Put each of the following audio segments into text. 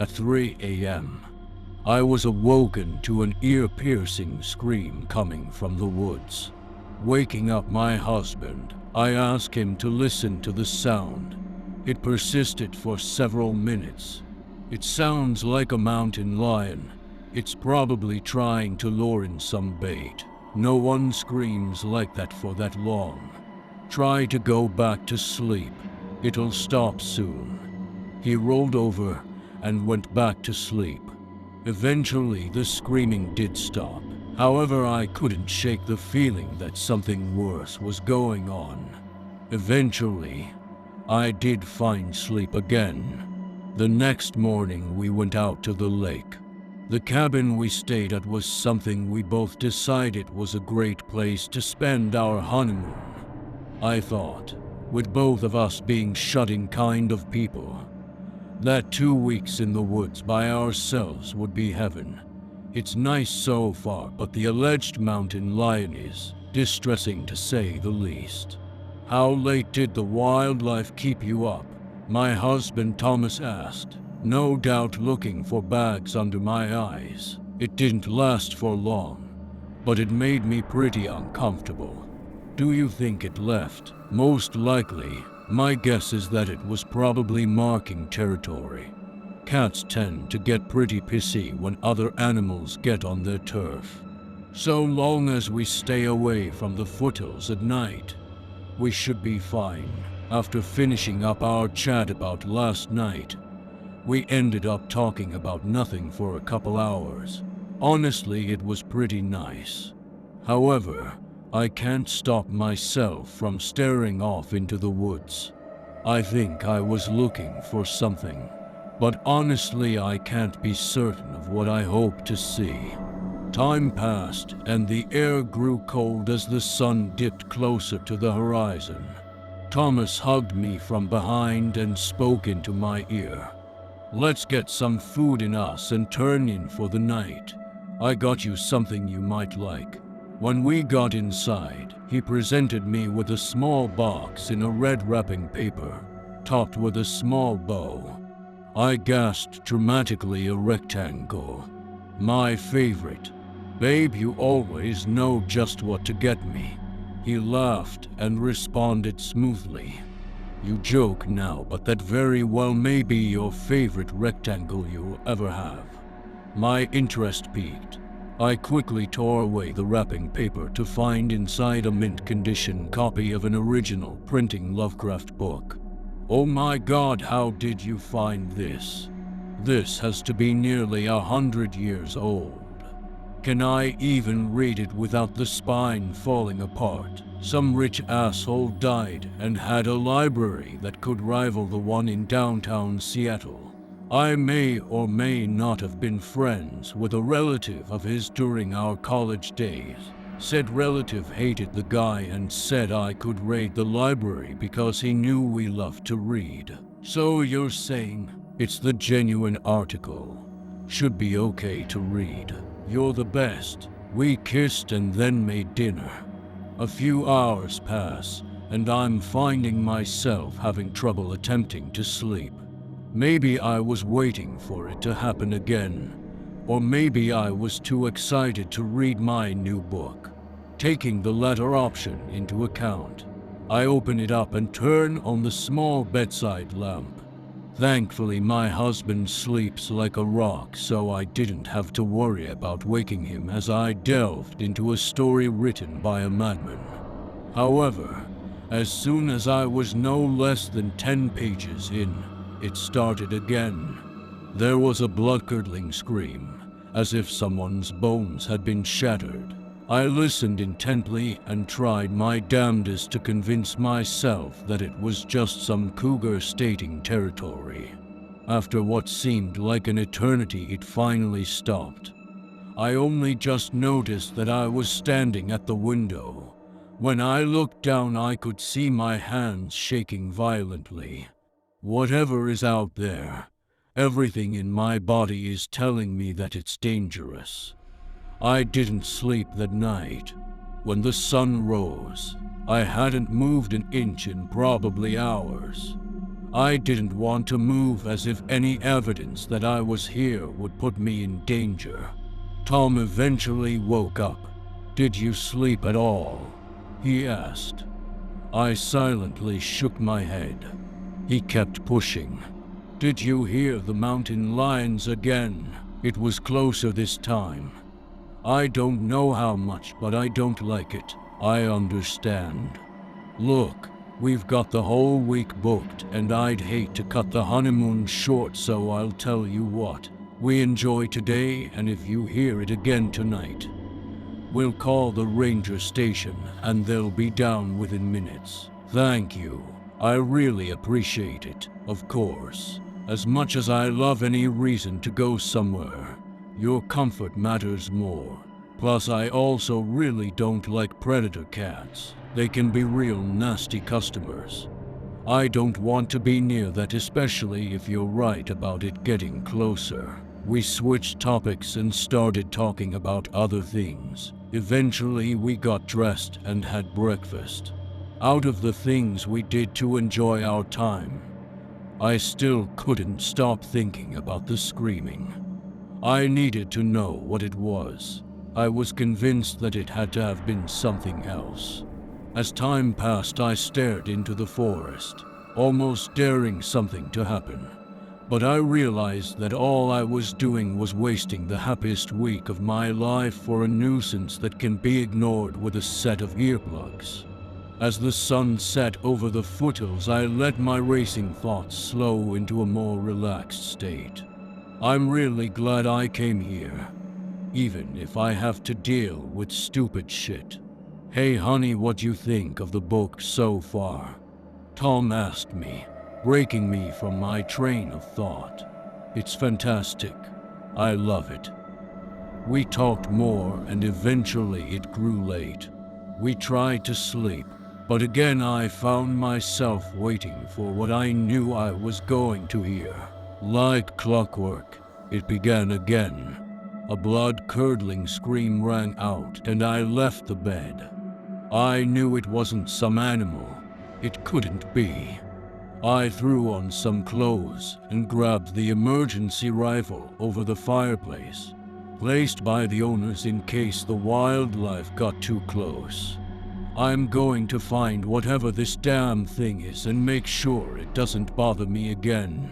At 3 a.m., I was awoken to an ear-piercing scream coming from the woods. Waking up my husband, I asked him to listen to the sound. It persisted for several minutes. It sounds like a mountain lion. It's probably trying to lure in some bait. No one screams like that for that long. Try to go back to sleep. It'll stop soon. He rolled over and went back to sleep. Eventually, the screaming did stop. However, I couldn't shake the feeling that something worse was going on. Eventually, I did find sleep again. The next morning, we went out to the lake. The cabin we stayed at was something we both decided was a great place to spend our honeymoon. I thought, with both of us being shut-in kind of people, that 2 weeks in the woods by ourselves would be heaven. It's nice so far, but the alleged mountain lion is distressing to say the least. How late did the wildlife keep you up? My husband Thomas asked, no doubt looking for bags under my eyes. It didn't last for long, but it made me pretty uncomfortable. Do you think it left? Most likely. My guess is that it was probably marking territory. Cats tend to get pretty pissy when other animals get on their turf. So long as we stay away from the foothills at night, we should be fine. After finishing up our chat about last night, we ended up talking about nothing for a couple hours. Honestly, it was pretty nice. However, I can't stop myself from staring off into the woods. I think I was looking for something, but honestly I can't be certain of what I hope to see. Time passed and the air grew cold as the sun dipped closer to the horizon. Thomas hugged me from behind and spoke into my ear. Let's get some food in us and turn in for the night. I got you something you might like. When we got inside, he presented me with a small box in a red wrapping paper, topped with a small bow. I gasped dramatically, a rectangle. My favorite. Babe, you always know just what to get me. He laughed and responded smoothly. You joke now, but that very well may be your favorite rectangle you'll ever have. My interest piqued. I quickly tore away the wrapping paper to find inside a mint-condition copy of an original printing Lovecraft book. Oh my God, how did you find this? This has to be nearly 100 years old. Can I even read it without the spine falling apart? Some rich asshole died and had a library that could rival the one in downtown Seattle. I may or may not have been friends with a relative of his during our college days. Said relative hated the guy and said I could raid the library because he knew we loved to read. So you're saying it's the genuine article? Should be okay to read. You're the best. We kissed and then made dinner. A few hours pass, and I'm finding myself having trouble attempting to sleep. Maybe I was waiting for it to happen again, or maybe I was too excited to read my new book. Taking the latter option into account, I open it up and turn on the small bedside lamp. Thankfully, my husband sleeps like a rock, so I didn't have to worry about waking him as I delved into a story written by a madman. However, as soon as I was no less than 10 pages in, it started again. There was a blood-curdling scream, as if someone's bones had been shattered. I listened intently and tried my damnedest to convince myself that it was just some cougar stating territory. After what seemed like an eternity, it finally stopped. I only just noticed that I was standing at the window. When I looked down, I could see my hands shaking violently. Whatever is out there, everything in my body is telling me that it's dangerous. I didn't sleep that night. When the sun rose, I hadn't moved an inch in probably hours. I didn't want to move as if any evidence that I was here would put me in danger. Tom eventually woke up. "Did you sleep at all?" he asked. I silently shook my head. He kept pushing. "Did you hear the mountain lions again? It was closer this time." "I don't know how much, but I don't like it. I understand. Look, we've got the whole week booked, and I'd hate to cut the honeymoon short, so I'll tell you what. We enjoy today, and if you hear it again tonight, we'll call the ranger station, and they'll be down within minutes. Thank you. I really appreciate it, of course. As much as I love any reason to go somewhere, your comfort matters more. Plus, I also really don't like predator cats. They can be real nasty customers. I don't want to be near that, especially if you're right about it getting closer." We switched topics and started talking about other things. Eventually, we got dressed and had breakfast. Out of the things we did to enjoy our time, I still couldn't stop thinking about the screaming. I needed to know what it was. I was convinced that it had to have been something else. As time passed, I stared into the forest, almost daring something to happen. But I realized that all I was doing was wasting the happiest week of my life for a nuisance that can be ignored with a set of earplugs. As the sun set over the foothills, I let my racing thoughts slow into a more relaxed state. I'm really glad I came here, even if I have to deal with stupid shit. "Hey honey, what you think of the book so far?" Tom asked me, breaking me from my train of thought. "It's fantastic. I love it." We talked more, and eventually it grew late. We tried to sleep, but again I found myself waiting for what I knew I was going to hear. Like clockwork, it began again. A blood-curdling scream rang out, and I left the bed. I knew it wasn't some animal. It couldn't be. I threw on some clothes and grabbed the emergency rifle over the fireplace, placed by the owners in case the wildlife got too close. I'm going to find whatever this damn thing is and make sure it doesn't bother me again.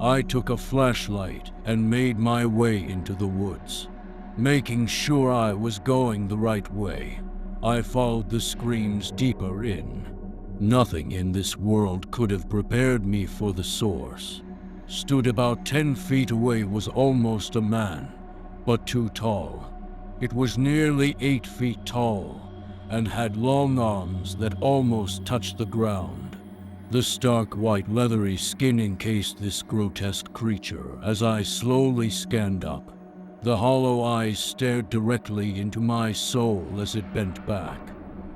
I took a flashlight and made my way into the woods, making sure I was going the right way. I followed the screams deeper in. Nothing in this world could have prepared me for the source. Stood about 10 feet away was almost a man, but too tall. It was nearly 8 feet tall and had long arms that almost touched the ground. The stark white leathery skin encased this grotesque creature as I slowly scanned up. The hollow eyes stared directly into my soul as it bent back.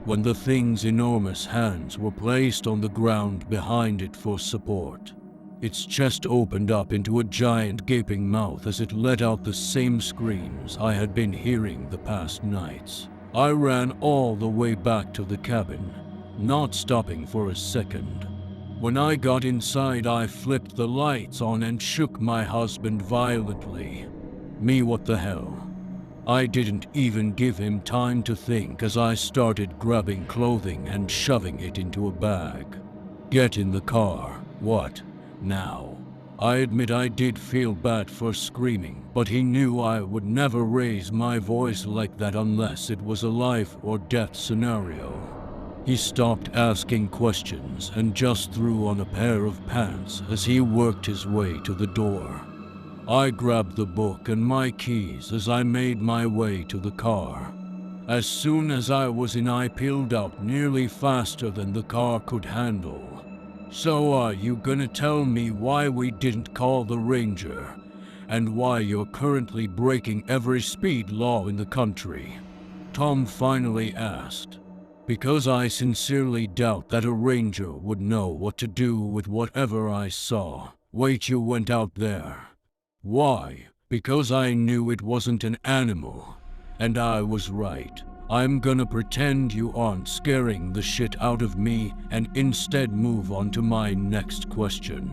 When the thing's enormous hands were placed on the ground behind it for support, its chest opened up into a giant gaping mouth as it let out the same screams I had been hearing the past nights. I ran all the way back to the cabin, not stopping for a second. When I got inside, I flipped the lights on and shook my husband violently. Me, what the hell? I didn't even give him time to think as I started grabbing clothing and shoving it into a bag. "Get in the car." "What now?" I admit I did feel bad for screaming, but he knew I would never raise my voice like that unless it was a life or death scenario. He stopped asking questions and just threw on a pair of pants as he worked his way to the door. I grabbed the book and my keys as I made my way to the car. As soon as I was in, I peeled out nearly faster than the car could handle. "So are you gonna tell me why we didn't call the ranger, and why you're currently breaking every speed law in the country?" Tom finally asked. "Because I sincerely doubt that a ranger would know what to do with whatever I saw." "Wait, you went out there?" "Why? Because I knew it wasn't an animal. And I was right. I'm gonna pretend you aren't scaring the shit out of me and instead move on to my next question.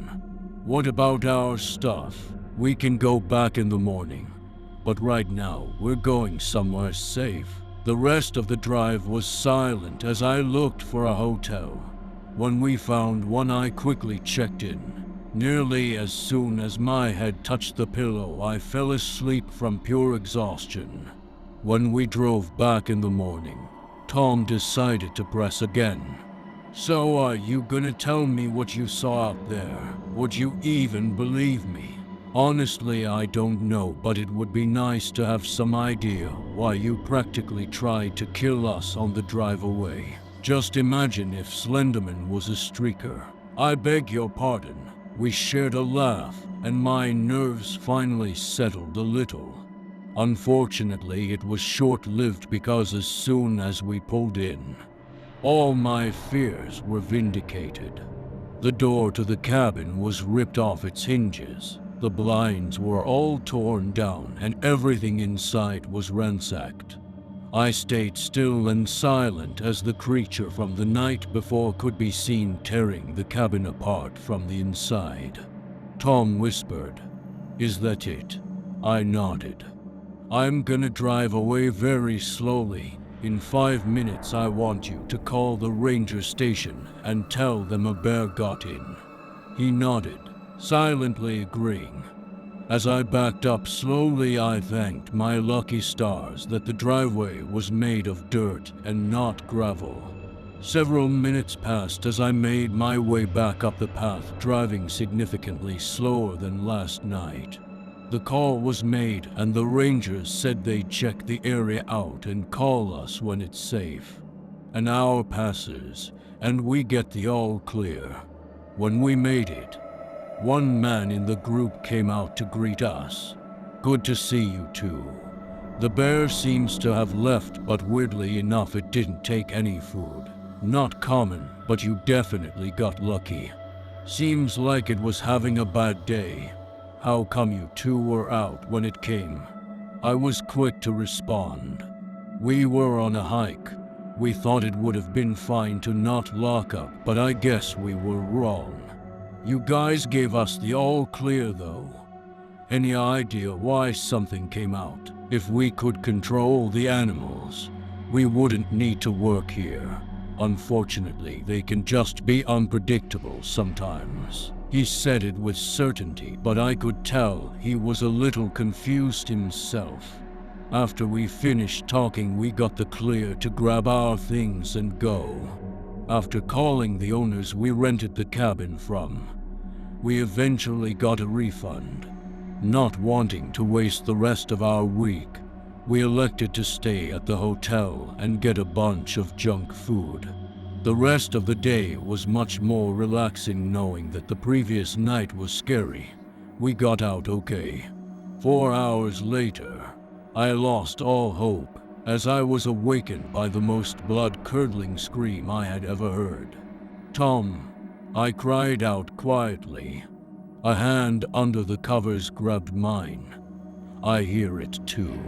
What about our stuff? We can go back in the morning, but right now we're going somewhere safe. The rest of the drive was silent as I looked for a hotel. When we found one, I quickly checked in. Nearly as soon as my head touched the pillow, I fell asleep from pure exhaustion. When we drove back in the morning, Tom decided to press again. So are you gonna tell me what you saw out there? Would you even believe me? Honestly, I don't know, but it would be nice to have some idea why you practically tried to kill us on the drive away. Just imagine if Slenderman was a streaker. I beg your pardon. We shared a laugh, and my nerves finally settled a little. Unfortunately, it was short-lived because as soon as we pulled in, all my fears were vindicated. The door to the cabin was ripped off its hinges. The blinds were all torn down and everything inside was ransacked. I stayed still and silent as the creature from the night before could be seen tearing the cabin apart from the inside. Tom whispered, "Is that it?" I nodded. "I'm gonna drive away very slowly. In 5 minutes I want you to call the ranger station and tell them a bear got in." He nodded, silently agreeing. As I backed up slowly, I thanked my lucky stars that the driveway was made of dirt and not gravel. Several minutes passed as I made my way back up the path, driving significantly slower than last night. The call was made and the rangers said they'd check the area out and call us when it's safe. An hour passes and we get the all clear. When we made it, one man in the group came out to greet us. "Good to see you too. The bear seems to have left, but weirdly enough it didn't take any food. Not common, but you definitely got lucky. Seems like it was having a bad day. How come you two were out when it came?" I was quick to respond. "We were on a hike. We thought it would have been fine to not lock up, but I guess we were wrong. You guys gave us the all clear though. Any idea why something came out? If we could control the animals, we wouldn't need to work here. Unfortunately, they can just be unpredictable sometimes." He said it with certainty, but I could tell he was a little confused himself. After we finished talking, we got the clear to grab our things and go. After calling the owners we rented the cabin from, we eventually got a refund. Not wanting to waste the rest of our week, we elected to stay at the hotel and get a bunch of junk food. The rest of the day was much more relaxing knowing that the previous night was scary. We got out okay. 4 hours later, I lost all hope as I was awakened by the most blood-curdling scream I had ever heard. "Tom," I cried out quietly. A hand under the covers grabbed mine. "I hear it too."